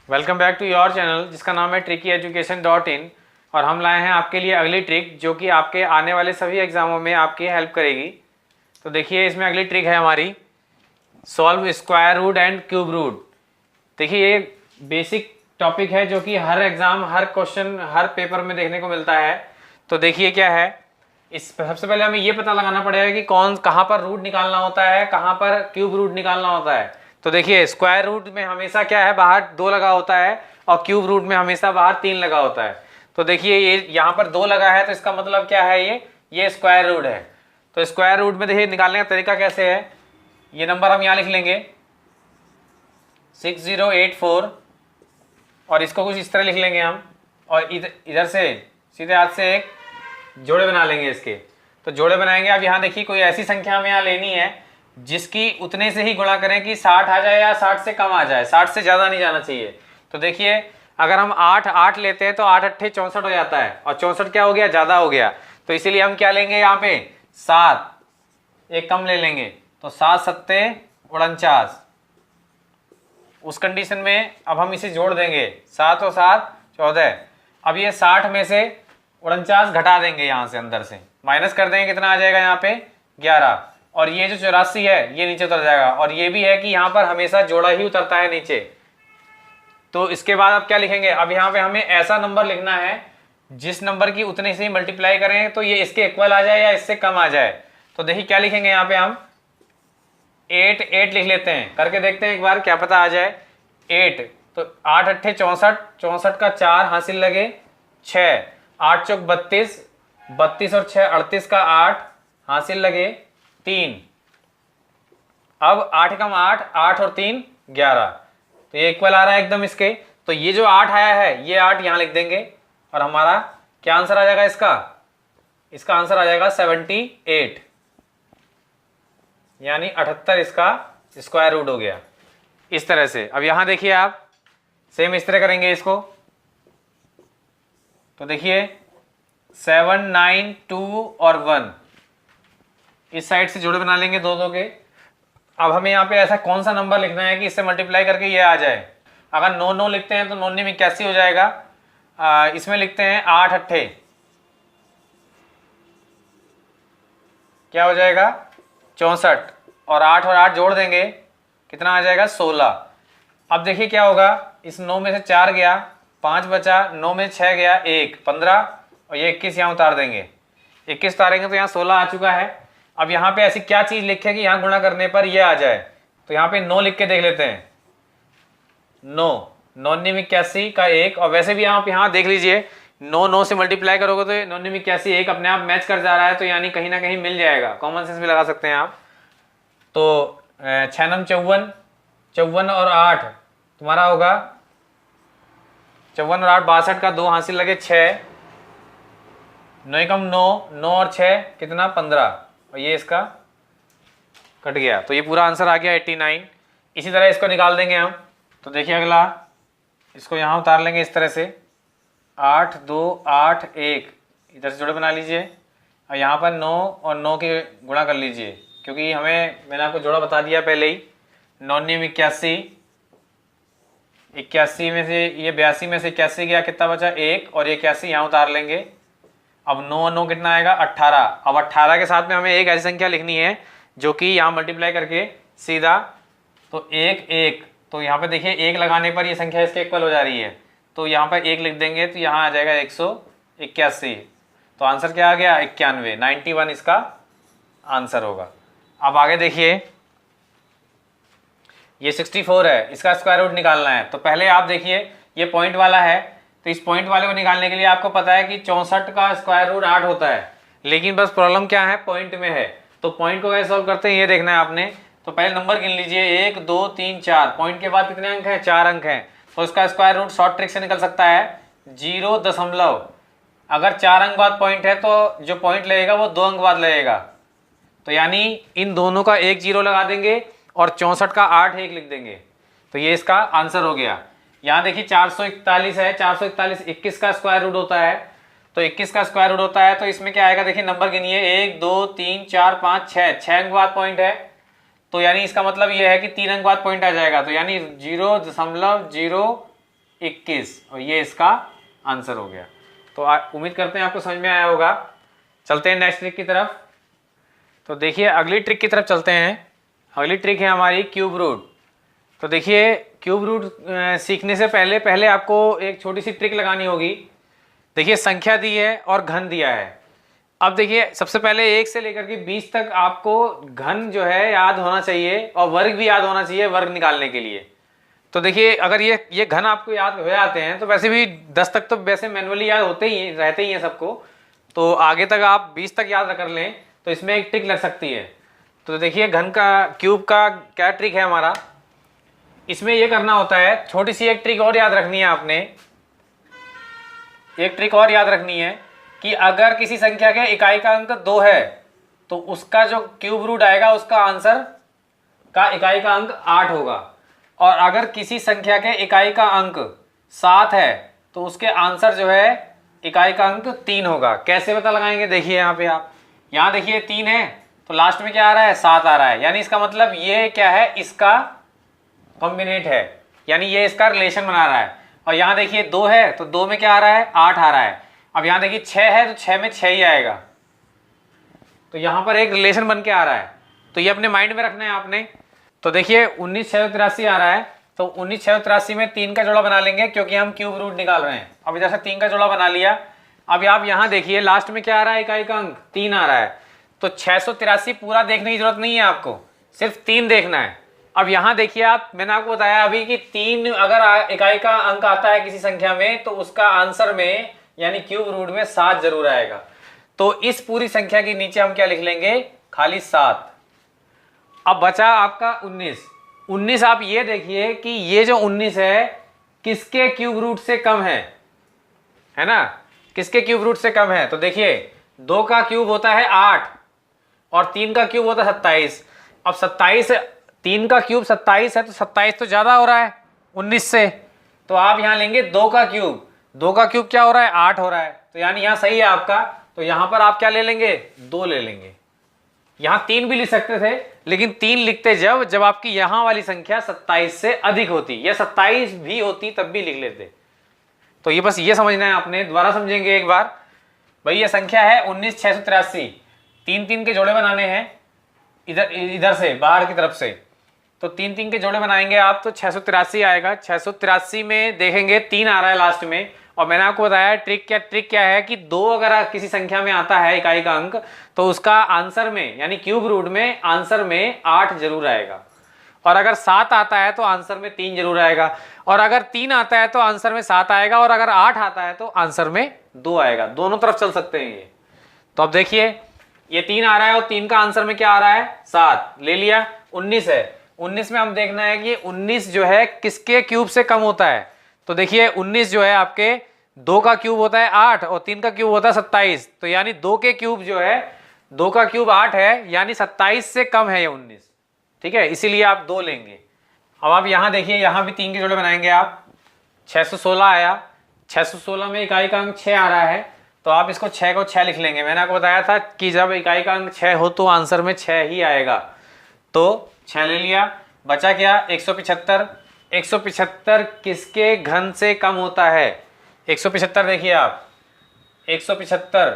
Welcome back to your channel जिसका नाम है trickeyeducation.in। और हम लाए हैं आपके लिए अगली ट्रिक जो कि आपके आने वाले सभी एग्जामों में आपकी हेल्प करेगी। तो देखिए इसमें अगली ट्रिक है हमारी solve square root and cube root. देखिए ये बेसिक टॉपिक है जो कि हर एग्जाम, हर क्वेश्चन, हर पेपर में देखने को मिलता है। तो देखिए क्या है, इस सबसे पहले हमें ये पता लगाना पड़ेगा कि कहाँ पर रूट निकालना होता है, कहाँ पर क्यूब रूट निकालना होता है। तो देखिए स्क्वायर रूट में हमेशा क्या है, बाहर 2 लगा होता है और क्यूब रूट में हमेशा बाहर 3 लगा होता है। तो देखिए ये यहाँ पर 2 लगा है तो इसका मतलब क्या है, ये स्क्वायर रूट है। तो स्क्वायर रूट में देखिए निकालने का तरीका कैसे है, ये नंबर हम यहाँ लिख लेंगे 6084 और इसको कुछ इस तरह लिख लेंगे हम, और इधर से सीधे हाथ से एक जोड़े बना लेंगे इसके। तो जोड़े बनाएंगे। अब यहाँ देखिए कोई ऐसी संख्या हमें यहाँ लेनी है जिसकी उतने से ही गुणा करें कि 60 आ जाए या 60 से कम आ जाए, 60 से ज़्यादा नहीं जाना चाहिए। तो देखिए अगर हम 8 लेते हैं तो 8 अट्ठे 64 हो जाता है, और 64 क्या हो गया, ज़्यादा हो गया। तो इसीलिए हम क्या लेंगे यहाँ पे 7, एक कम ले लेंगे। तो 7 सत्ते 49। उस कंडीशन में अब हम इसे जोड़ देंगे, 7 और 7 14। अब ये 60 में से 49 घटा देंगे, यहाँ से अंदर से माइनस कर देंगे, कितना आ जाएगा यहाँ पे 11। और ये जो 84 है ये नीचे उतर जाएगा। और ये भी है कि यहाँ पर हमेशा जोड़ा ही उतरता है नीचे। तो इसके बाद अब क्या लिखेंगे, अब यहाँ पे हमें ऐसा नंबर लिखना है जिस नंबर की उतने से ही मल्टीप्लाई करें तो ये इसके इक्वल आ जाए या इससे कम आ जाए। तो देखिए क्या लिखेंगे यहाँ पे हम 8 लिख लेते हैं, करके देखते हैं एक बार क्या पता आ जाए। 8 तो 8 अट्ठे 64, 64 का 4 हासिल लगे 6, 8 चौक 32, 32 और 6 38 का 8 हासिल लगे 3। अब 8 कम 8, 8 और 3 11। तो ये इक्वल आ रहा है एकदम इसके। तो ये जो 8 आया है ये 8 यहाँ लिख देंगे और हमारा क्या आंसर आ जाएगा इसका आंसर आ जाएगा 78, यानी 78 इसका स्क्वायर रूट हो गया इस तरह से। अब यहां देखिए आप सेम इस तरह करेंगे इसको। तो देखिए 7 9 2 और 1 इस साइड से जोड़े बना लेंगे दो के। अब हमें यहाँ पे ऐसा कौन सा नंबर लिखना है कि इससे मल्टीप्लाई करके ये आ जाए। अगर 9 लिखते हैं तो 9 में 81 हो जाएगा। इसमें लिखते हैं 8 अट्ठे क्या हो जाएगा 64, और 8 और 8 जोड़ देंगे कितना आ जाएगा 16। अब देखिए क्या होगा, इस 9 में से 4 गया, 5 बचा, 9 में 6 गया 1 15, और ये 21 यहाँ उतार देंगे। 21 उतारेंगे तो यहाँ 16 आ चुका है। अब यहाँ पे ऐसी क्या चीज़ लिखे कि यहाँ गुणा करने पर ये आ जाए। तो यहाँ पे 9 लिख के देख लेते हैं। 9 9 में 81 का 1, और वैसे भी आप यहाँ देख लीजिए 9 से मल्टीप्लाई करोगे तो 9 में 81 1 अपने आप मैच कर जा रहा है। तो यानी कहीं ना कहीं मिल जाएगा, कॉमन सेंस भी लगा सकते हैं आप। तो 6 9 54, 54 और 8 तुम्हारा होगा 54 और 8 62 का 2 हासिल लगे 6, 9 कम 9, 9 और 6 कितना 15, और ये इसका कट गया। तो ये पूरा आंसर आ गया 89। इसी तरह इसको निकाल देंगे हम। तो देखिए अगला इसको यहाँ उतार लेंगे इस तरह से 8 2 8 1, इधर से जोड़े बना लीजिए, और यहाँ पर 9 और 9 के गुणा कर लीजिए, क्योंकि मैंने आपको जोड़ा बता दिया पहले ही। 9 में 81, 81 में से ये 82 में से 81 गया, कितना बचा 1, और ये 81 यहाँ उतार लेंगे। अब 9 और 9 कितना आएगा 18। अब 18 के साथ में हमें एक ऐसी संख्या लिखनी है जो कि यहाँ मल्टीप्लाई करके सीधा, तो 1 1, तो यहाँ पे देखिए 1 लगाने पर ये संख्या इसके इक्वल हो जा रही है। तो यहाँ पर 1 लिख देंगे तो यहाँ आ जाएगा 181। तो आंसर क्या आ गया 91, 91 इसका आंसर होगा। अब आगे देखिए ये 64 है, इसका स्क्वायर रूट निकालना है। तो पहले आप देखिए ये पॉइंट वाला है, तो इस पॉइंट वाले को निकालने के लिए आपको पता है कि 64 का स्क्वायर रूट 8 होता है। लेकिन बस प्रॉब्लम क्या है, पॉइंट में है। तो पॉइंट को कैसे सॉल्व करते हैं ये देखना है आपने। तो पहले नंबर गिन लीजिए 1 2 3 4, पॉइंट के बाद कितने अंक हैं 4 अंक हैं। तो इसका स्क्वायर रूट शॉर्ट ट्रिक से निकल सकता है 0 अगर 4 अंक बाद पॉइंट है तो जो पॉइंट लगेगा वो 2 अंक बाद लगेगा। तो यानी इन दोनों का 1 0 लगा देंगे और 64 का 8 1 लिख देंगे। तो ये इसका आंसर हो गया। यहाँ देखिए 441 है, 441 21 का स्क्वायर रूट होता है। तो 21 का स्क्वायर रूट होता है, तो इसमें क्या आएगा देखिए, नंबर गिनिए 1 2 3 4 5 6, 6 अंक बाद पॉइंट है। तो यानी इसका मतलब ये है कि 3 अंक बाद पॉइंट आ जाएगा। तो यानी 0.0 21 और ये इसका आंसर हो गया। तो उम्मीद करते हैं आपको समझ में आया होगा। चलते हैं नेक्स्ट ट्रिक की तरफ। तो देखिए अगली ट्रिक की तरफ चलते हैं। अगली ट्रिक है हमारी क्यूब रूट। तो देखिए क्यूब रूट सीखने से पहले आपको एक छोटी सी ट्रिक लगानी होगी। देखिए संख्या दी है और घन दिया है। अब देखिए सबसे पहले 1 से लेकर के 20 तक आपको घन जो है याद होना चाहिए और वर्ग भी याद होना चाहिए वर्ग निकालने के लिए। तो देखिए अगर ये घन आपको याद हो जाते हैं तो वैसे भी 10 तक तो वैसे मैनुअली याद होते ही रहते ही हैं सबको। तो आगे तक आप 20 तक याद कर लें तो इसमें एक ट्रिक लग सकती है। तो देखिए घन का क्यूब का क्या ट्रिक है हमारा, इसमें ये करना होता है, छोटी सी एक ट्रिक और याद रखनी है आपने। एक ट्रिक और याद रखनी है कि अगर किसी संख्या के इकाई का अंक 2 है तो उसका जो क्यूब रूट आएगा उसका आंसर का इकाई का अंक 8 होगा। और अगर किसी संख्या के इकाई का अंक 7 है तो उसके आंसर जो है इकाई का अंक 3 होगा। कैसे पता लगाएंगे, देखिए यहाँ पे आप, यहाँ देखिए 3 है तो लास्ट में क्या आ रहा है, 7 आ रहा है। यानी इसका मतलब ये क्या है, इसका कॉम्बिनेट है, यानी ये इसका रिलेशन बना रहा है। और यहाँ देखिए 2 है तो 2 में क्या आ रहा है, 8 आ रहा है। अब यहाँ देखिए 6 है तो 6 में 6 ही आएगा। तो यहाँ पर एक रिलेशन बन के आ रहा है। तो ये अपने माइंड में रखना है आपने। तो देखिए 19,683 आ रहा है तो 19,683 में 3 का जोड़ा बना लेंगे क्योंकि हम क्यूब रूट निकाल रहे हैं। अब इधर से 3 का जोड़ा बना लिया। अब आप यहाँ देखिए लास्ट में क्या आ रहा है, इकाई का अंक 3 आ रहा है। तो 683 पूरा देखने की जरूरत नहीं है आपको, सिर्फ 3 देखना है। अब यहाँ देखिए आप, मैंने आपको बताया अभी कि 3 अगर इकाई का अंक आता है किसी संख्या में तो उसका आंसर में यानी क्यूब रूट में 7 जरूर आएगा। तो इस पूरी संख्या के नीचे हम क्या लिख लेंगे, खाली 7। अब बचा आपका 19। आप ये देखिए कि ये जो 19 है किसके क्यूब रूट से कम है ना, किसके क्यूब रूट से कम है। तो देखिए 2 का क्यूब होता है 8 और 3 का क्यूब होता है 27। अब 27, 3 का क्यूब 27 है तो 27 तो ज्यादा हो रहा है 19 से। तो आप यहां लेंगे 2 का क्यूब। 2 का क्यूब क्या हो रहा है, 8 हो रहा है। तो यानी यहां सही है आपका। तो यहां पर आप क्या ले लेंगे, 2 ले लेंगे। यहां 3 भी लिख सकते थे लेकिन 3 लिखते जब आपकी यहां वाली संख्या 27 से अधिक होती या 27 भी होती तब भी लिख लेते। तो ये बस ये समझना है आपने, दोबारा समझेंगे एक बार। भाई ये संख्या है 19,683, 3 के जोड़े बनाने हैं इधर से बाहर की तरफ से। तो 3 के जोड़े बनाएंगे आप तो 683 आएगा। 683 में देखेंगे 3 आ रहा है लास्ट में। और मैंने आपको बताया ट्रिक क्या है कि 2 अगर किसी संख्या में आता है इकाई का अंक तो उसका आंसर में यानी क्यूब रूट में आंसर में 8 जरूर आएगा। और अगर 7 आता है तो आंसर में 3 जरूर आएगा। और अगर 3 आता है तो आंसर में 7 आएगा। और अगर 8 आता है तो आंसर में 2 आएगा। दोनों तरफ चल सकते हैं ये। तो अब देखिए ये 3 आ रहा है और 3 का आंसर में क्या आ रहा है, 7 ले लिया। 19 है, 19 में हम देखना है कि 19 जो है किसके क्यूब से कम होता है। तो देखिए 19 जो है आपके 2 का क्यूब होता है 8 और 3 का क्यूब होता है 27। तो यानी 2 के क्यूब जो है, 2 का क्यूब 8 है यानी 27 से कम है ये 19। ठीक है, इसीलिए आप 2 लेंगे। अब आप यहां देखिए, यहां भी 3 के जोड़े बनाएंगे आप। 616 आया, 616 में इकाई का अंक 6 आ रहा है तो आप इसको 6 को 6 लिख लेंगे। मैंने आपको बताया था कि जब इकाई का अंक 6 हो तो आंसर में 6 ही आएगा। तो 6 ले लिया। बचा क्या, 175। 175 किसके घन से कम होता है, 175 देखिए आप, 175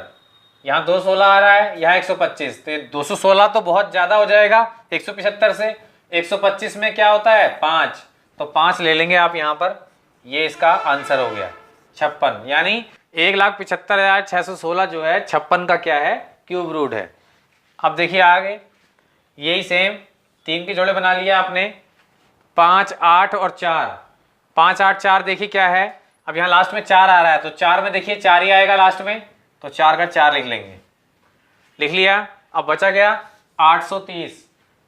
यहाँ 216 आ रहा है, यहाँ 125। तो 216 तो बहुत ज्यादा हो जाएगा 175 से। 125 में क्या होता है, 5। तो 5 ले लेंगे आप यहाँ पर। ये इसका आंसर हो गया 56। यानी 1,75,616 जो है 56 का क्या है, क्यूब रूट है। अब देखिए आगे यही सेम 3 के जोड़े बना लिया आपने। 5, 8 और 4। 5, 8, 4 देखिए क्या है। अब यहाँ लास्ट में 4 आ रहा है तो 4 में देखिए 4 ही आएगा लास्ट में। तो 4 का 4 लिख लेंगे, लिख लिया। अब बचा गया 830।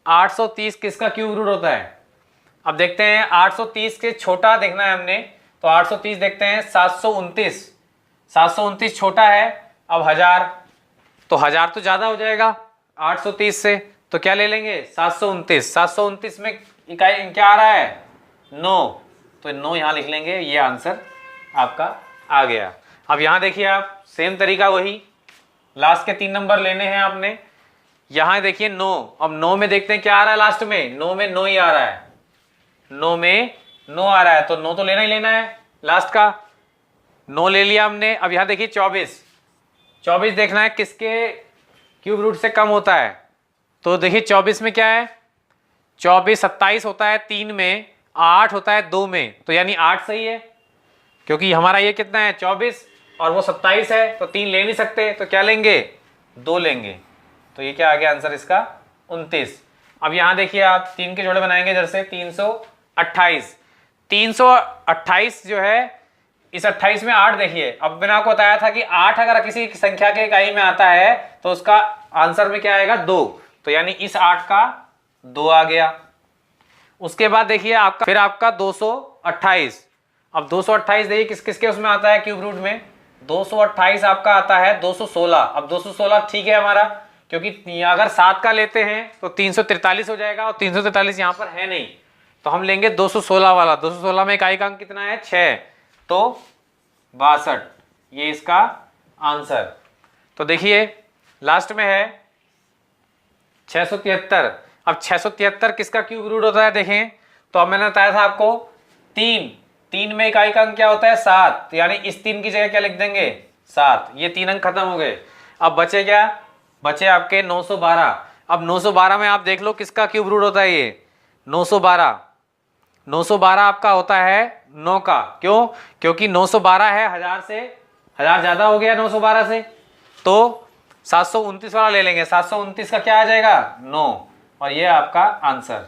830 किसका क्यूब रूट होता है। अब देखते हैं 830 के छोटा देखना है हमने तो 830 देखते हैं 729। 729 छोटा है। अब 1000, तो 1000 तो ज्यादा हो जाएगा 830 से। तो क्या ले लेंगे, 729। 729 में इकाई क्या आ रहा है, 9। तो 9 यहाँ लिख लेंगे। ये आंसर आपका आ गया। अब यहाँ देखिए आप, सेम तरीका वही, लास्ट के 3 नंबर लेने हैं आपने। यहाँ देखिए 9। अब 9 में देखते हैं क्या आ रहा है लास्ट में, 9 में 9 ही आ रहा है। 9 में 9 आ रहा है तो 9 तो लेना ही लेना है। लास्ट का 9 ले लिया हमने। अब यहाँ देखिए 24 देखना है किसके क्यूब रूट से कम होता है। तो देखिए 24 में क्या है, 24 27 होता है 3 में, 8 होता है 2 में, तो यानी 8 सही है, क्योंकि हमारा ये कितना है 24 और वो 27 है, तो 3 ले नहीं सकते, तो क्या लेंगे 2 लेंगे। तो ये क्या आ गया आंसर इसका 29। अब यहाँ देखिए आप 3 के जोड़े बनाएंगे, जैसे 328, 328 जो है, इस 28 में 8 देखिए। अब मैंने आपको बताया था कि 8 अगर किसी संख्या के इकाई में आता है तो उसका आंसर में क्या आएगा 2, तो यानी इस 8 का 2 आ गया। उसके बाद देखिए आपका फिर आपका 228। अब 228 देखिए किस किसके उसमें आता है क्यूब रूट में, 228 आपका आता है 216। अब 216 ठीक है हमारा, क्योंकि अगर 7 का लेते हैं तो 343 हो जाएगा, और 343 यहाँ पर है नहीं, तो हम लेंगे 216 वाला। 216 में इकाई का अंक कितना है 6, तो 62, ये इसका आंसर। तो देखिए लास्ट में है 673। अब 673 किसका क्यूब रूट होता है देखें, तो अब मैंने बताया था आपको 3 में इकाई का अंक क्या होता है 7, तो यानी इस 3 की जगह क्या लिख देंगे 7। ये 3 अंक खत्म हो गए। अब बचे क्या, बचे आपके 912। अब 912 में आप देख लो किसका क्यूब रूट होता है, ये 912 आपका होता है 9 का। क्यों, क्योंकि 912 है 1000 से, 1000 ज्यादा हो गया 912 से, तो 729 वाला ले लेंगे। 729 का क्या आ जाएगा 9, और ये आपका आंसर।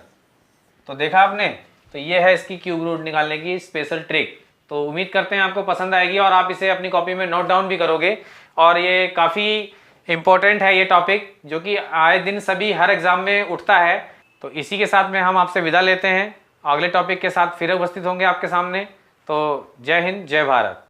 तो देखा आपने, तो ये है इसकी क्यूब रूट निकालने की स्पेशल ट्रिक। तो उम्मीद करते हैं आपको पसंद आएगी और आप इसे अपनी कॉपी में नोट डाउन भी करोगे। और ये काफ़ी इंपॉर्टेंट है ये टॉपिक, जो कि आए दिन सभी हर एग्जाम में उठता है। तो इसी के साथ में हम आपसे विदा लेते हैं, अगले टॉपिक के साथ फिर उपस्थित होंगे आपके सामने। तो जय हिंद, जय भारत।